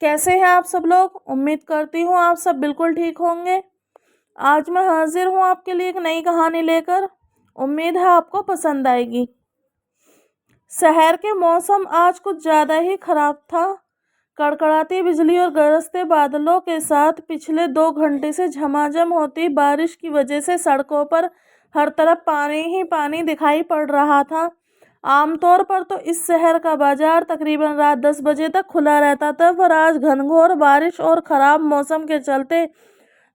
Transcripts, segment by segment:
कैसे हैं आप सब लोग। उम्मीद करती हूँ आप सब बिल्कुल ठीक होंगे। आज मैं हाजिर हूँ आपके लिए एक नई कहानी लेकर। उम्मीद है आपको पसंद आएगी। शहर के मौसम आज कुछ ज़्यादा ही खराब था। कड़कड़ाती बिजली और गरजते बादलों के साथ पिछले 2 घंटे से झमाझम होती बारिश की वजह से सड़कों पर हर तरफ पानी ही पानी दिखाई पड़ रहा था। आमतौर पर तो इस शहर का बाजार तकरीबन रात 10 बजे तक खुला रहता था, पर आज घनघोर बारिश और ख़राब मौसम के चलते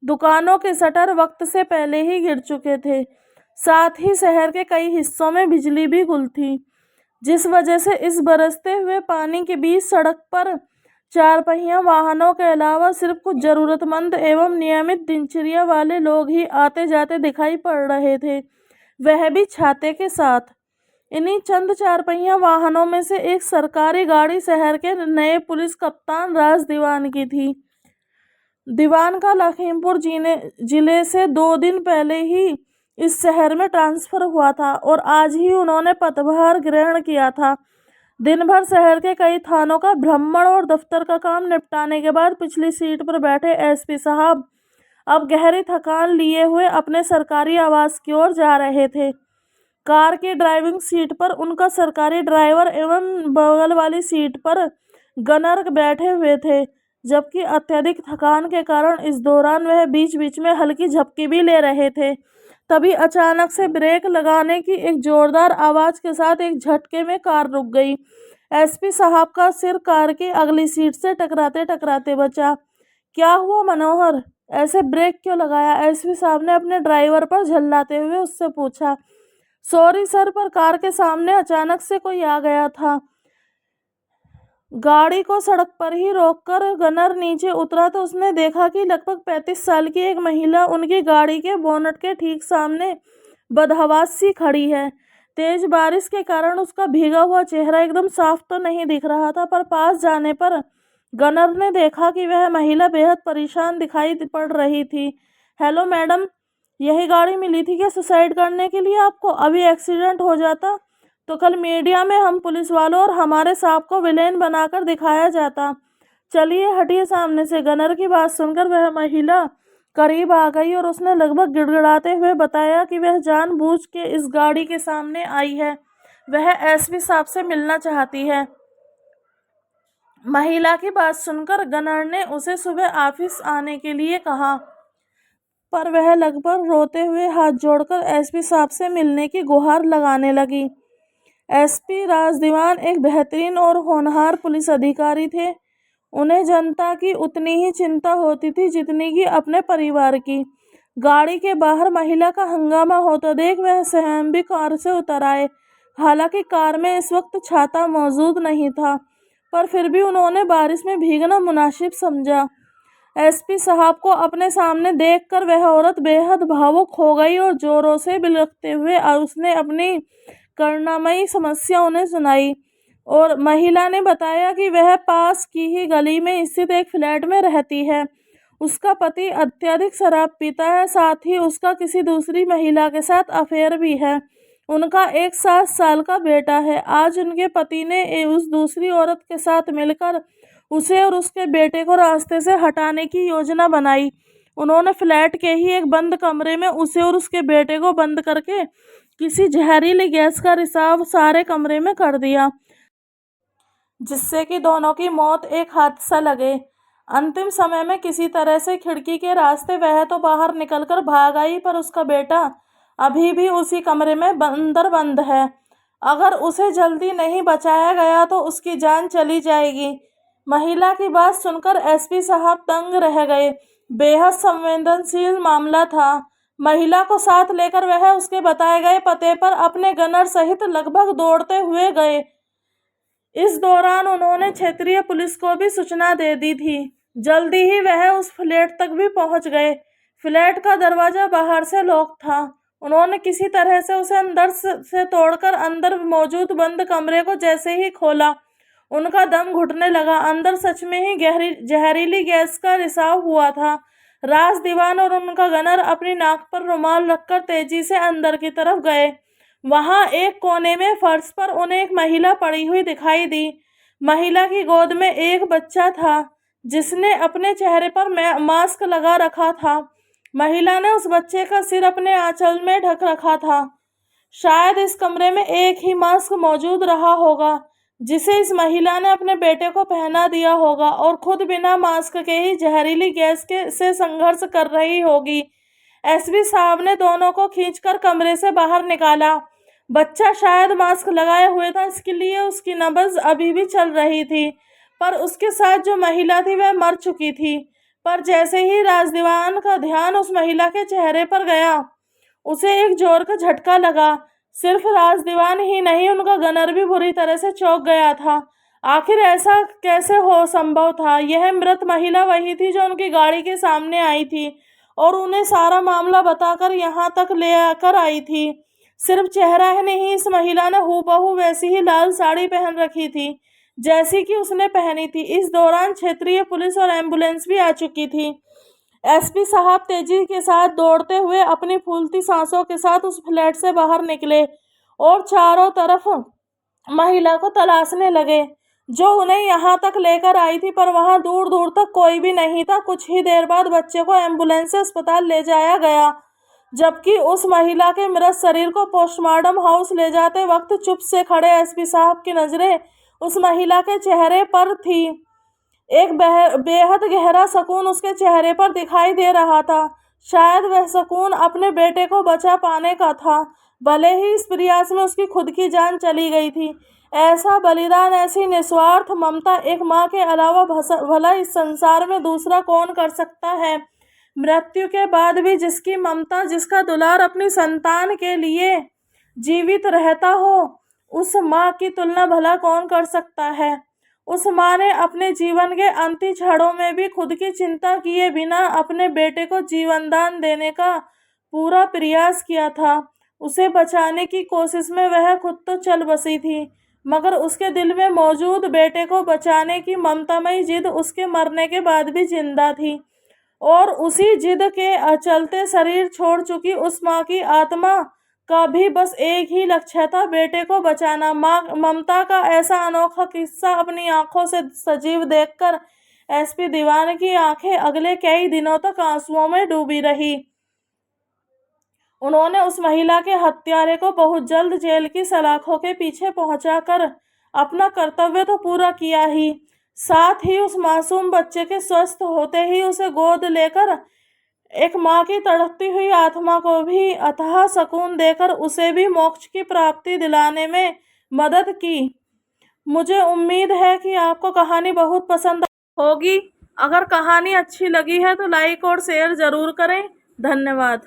दुकानों के शटर वक्त से पहले ही गिर चुके थे। साथ ही शहर के कई हिस्सों में बिजली भी गुल थी, जिस वजह से इस बरसते हुए पानी के बीच सड़क पर 4 पहिया वाहनों के अलावा सिर्फ कुछ ज़रूरतमंद एवं नियमित दिनचर्या वाले लोग ही आते जाते दिखाई पड़ रहे थे, वह भी छाते के साथ। इन्हीं चंद 4 पहिया वाहनों में से एक सरकारी गाड़ी शहर के नए पुलिस कप्तान राज दीवान की थी। दीवान का लखीमपुर जिले से 2 दिन पहले ही इस शहर में ट्रांसफ़र हुआ था और आज ही उन्होंने पदभार ग्रहण किया था। दिन भर शहर के कई थानों का भ्रमण और दफ्तर का काम निपटाने के बाद पिछली सीट पर बैठे एसपी साहब अब गहरी थकान लिए हुए अपने सरकारी आवास की ओर जा रहे थे। कार की ड्राइविंग सीट पर उनका सरकारी ड्राइवर एवं बगल वाली सीट पर गनर बैठे हुए थे, जबकि अत्यधिक थकान के कारण इस दौरान वह बीच बीच में हल्की झपकी भी ले रहे थे। तभी अचानक से ब्रेक लगाने की एक जोरदार आवाज़ के साथ एक झटके में कार रुक गई। एसपी साहब का सिर कार की अगली सीट से टकराते टकराते बचा। क्या हुआ मनोहर, ऐसे ब्रेक क्यों लगाया? एसपी साहब ने अपने ड्राइवर पर झल्लाते हुए उससे पूछा। सॉरी सर, पर कार के सामने अचानक से कोई आ गया था। गाड़ी को सड़क पर ही रोककर गनर नीचे उतरा तो उसने देखा कि लगभग 35 साल की एक महिला उनकी गाड़ी के बोनट के ठीक सामने बदहवास सी खड़ी है। तेज बारिश के कारण उसका भीगा हुआ चेहरा एकदम साफ तो नहीं दिख रहा था, पर पास जाने पर गनर ने देखा कि वह महिला बेहद परेशान दिखाई पड़ रही थी। हेलो मैडम, यही गाड़ी मिली थी क्या सुसाइड करने के लिए आपको? अभी एक्सीडेंट हो जाता तो कल मीडिया में हम पुलिस वालों और हमारे साहब को विलेन बनाकर दिखाया जाता। चलिए हटिए सामने से। गनर की बात सुनकर वह महिला करीब आ गई और उसने लगभग गिड़गिड़ाते हुए बताया कि वह जानबूझ के इस गाड़ी के सामने आई है, वह एसपी साहब से मिलना चाहती है। महिला की बात सुनकर गनर ने उसे सुबह ऑफिस आने के लिए कहा, पर वह लगभग रोते हुए हाथ जोड़कर एसपी साहब से मिलने की गुहार लगाने लगी। एसपी राज दीवान एक बेहतरीन और होनहार पुलिस अधिकारी थे। उन्हें जनता की उतनी ही चिंता होती थी जितनी कि अपने परिवार की। गाड़ी के बाहर महिला का हंगामा होता देख वह स्वयं भी कार से उतर आए। हालांकि कार में इस वक्त छाता मौजूद नहीं था, पर फिर भी उन्होंने बारिश में भीगना मुनासिब समझा। एसपी साहब को अपने सामने देखकर वह औरत बेहद भावुक हो गई और जोरों से बिलखते हुए उसने अपनी करुणामयी समस्या उन्हें सुनाई। और महिला ने बताया कि वह पास की ही गली में स्थित एक फ्लैट में रहती है। उसका पति अत्यधिक शराब पीता है, साथ ही उसका किसी दूसरी महिला के साथ अफेयर भी है। उनका एक 7 साल का बेटा है। आज उनके पति ने उस दूसरी औरत के साथ मिलकर उसे और उसके बेटे को रास्ते से हटाने की योजना बनाई। उन्होंने फ्लैट के ही एक बंद कमरे में उसे और उसके बेटे को बंद करके किसी जहरीली गैस का रिसाव सारे कमरे में कर दिया, जिससे कि दोनों की मौत एक हादसा लगे। अंतिम समय में किसी तरह से खिड़की के रास्ते वह तो बाहर निकलकर भाग आई, पर उसका बेटा अभी भी उसी कमरे में अंदर बंद है। अगर उसे जल्दी नहीं बचाया गया तो उसकी जान चली जाएगी। महिला की बात सुनकर एसपी साहब दंग रह गए। बेहद संवेदनशील मामला था। महिला को साथ लेकर वह उसके बताए गए पते पर अपने गनर सहित लगभग दौड़ते हुए गए। इस दौरान उन्होंने क्षेत्रीय पुलिस को भी सूचना दे दी थी। जल्दी ही वह उस फ्लैट तक भी पहुंच गए। फ्लैट का दरवाजा बाहर से लॉक था। उन्होंने किसी तरह से उसे अंदर से तोड़कर अंदर मौजूद बंद कमरे को जैसे ही खोला, उनका दम घुटने लगा। अंदर सच में ही जहरीली गैस का रिसाव हुआ था। राज दीवान और उनका गनर अपनी नाक पर रुमाल रखकर तेजी से अंदर की तरफ गए। वहां एक कोने में फर्श पर उन्हें एक महिला पड़ी हुई दिखाई दी। महिला की गोद में एक बच्चा था, जिसने अपने चेहरे पर मास्क लगा रखा था। महिला ने उस बच्चे का सिर अपने आंचल में ढक रखा था। शायद इस कमरे में एक ही मास्क मौजूद रहा होगा जिसे इस महिला ने अपने बेटे को पहना दिया होगा और खुद बिना मास्क के ही जहरीली गैस से संघर्ष कर रही होगी। एसपी साहब ने दोनों को खींचकर कमरे से बाहर निकाला। बच्चा शायद मास्क लगाए हुए था, इसके लिए उसकी नब्ज अभी भी चल रही थी, पर उसके साथ जो महिला थी वह मर चुकी थी। पर जैसे ही राजदीवान का ध्यान उस महिला के चेहरे पर गया, उसे एक जोर का झटका लगा। सिर्फ राजदीवान ही नहीं, उनका गनर भी बुरी तरह से चौंक गया था। आखिर ऐसा कैसे हो संभव था? यह मृत महिला वही थी जो उनकी गाड़ी के सामने आई थी और उन्हें सारा मामला बताकर यहाँ तक ले आकर आई थी। सिर्फ चेहरा ही नहीं, इस महिला ने हूबहू वैसी ही लाल साड़ी पहन रखी थी जैसी कि उसने पहनी थी। इस दौरान क्षेत्रीय पुलिस और एम्बुलेंस भी आ चुकी थी। एसपी साहब तेजी के साथ दौड़ते हुए अपनी फूलती सांसों के साथ उस फ्लैट से बाहर निकले और चारों तरफ महिला को तलाशने लगे जो उन्हें यहाँ तक लेकर आई थी, पर वहाँ दूर दूर तक कोई भी नहीं था। कुछ ही देर बाद बच्चे को एम्बुलेंस से अस्पताल ले जाया गया, जबकि उस महिला के मृत शरीर को पोस्टमार्टम हाउस ले जाते वक्त चुप से खड़े एसपी साहब की नजरें उस महिला के चेहरे पर थी। एक बेहद गहरा सुकून उसके चेहरे पर दिखाई दे रहा था। शायद वह सुकून अपने बेटे को बचा पाने का था, भले ही इस प्रयास में उसकी खुद की जान चली गई थी। ऐसा बलिदान, ऐसी निस्वार्थ ममता एक माँ के अलावा भला इस संसार में दूसरा कौन कर सकता है? मृत्यु के बाद भी जिसकी ममता, जिसका दुलार अपनी संतान के लिए जीवित रहता हो, उस माँ की तुलना भला कौन कर सकता है? उस माँ ने अपने जीवन के अंतिम क्षणों में भी खुद की चिंता किए बिना अपने बेटे को जीवनदान देने का पूरा प्रयास किया था। उसे बचाने की कोशिश में वह खुद तो चल बसी थी, मगर उसके दिल में मौजूद बेटे को बचाने की ममतामयी जिद उसके मरने के बाद भी जिंदा थी। और उसी जिद के चलते शरीर छोड़ चुकी उस माँ की आत्मा का भी बस एक ही लक्ष्य था, बेटे को बचाना। माँ ममता का ऐसा अनोखा किस्सा अपनी आंखों से सजीव देखकर एसपी दीवान की आंखें अगले कई दिनों तक आंसुओं में डूबी रही। उन्होंने उस महिला के हत्यारे को बहुत जल्द जेल की सलाखों के पीछे पहुंचाकर अपना कर्तव्य तो पूरा किया ही, साथ ही उस मासूम बच्चे के स्वस्थ होते ही उसे गोद लेकर एक माँ की तड़पती हुई आत्मा को भी अथाह सुकून देकर उसे भी मोक्ष की प्राप्ति दिलाने में मदद की। मुझे उम्मीद है कि आपको कहानी बहुत पसंद होगी। अगर कहानी अच्छी लगी है तो लाइक और शेयर ज़रूर करें। धन्यवाद।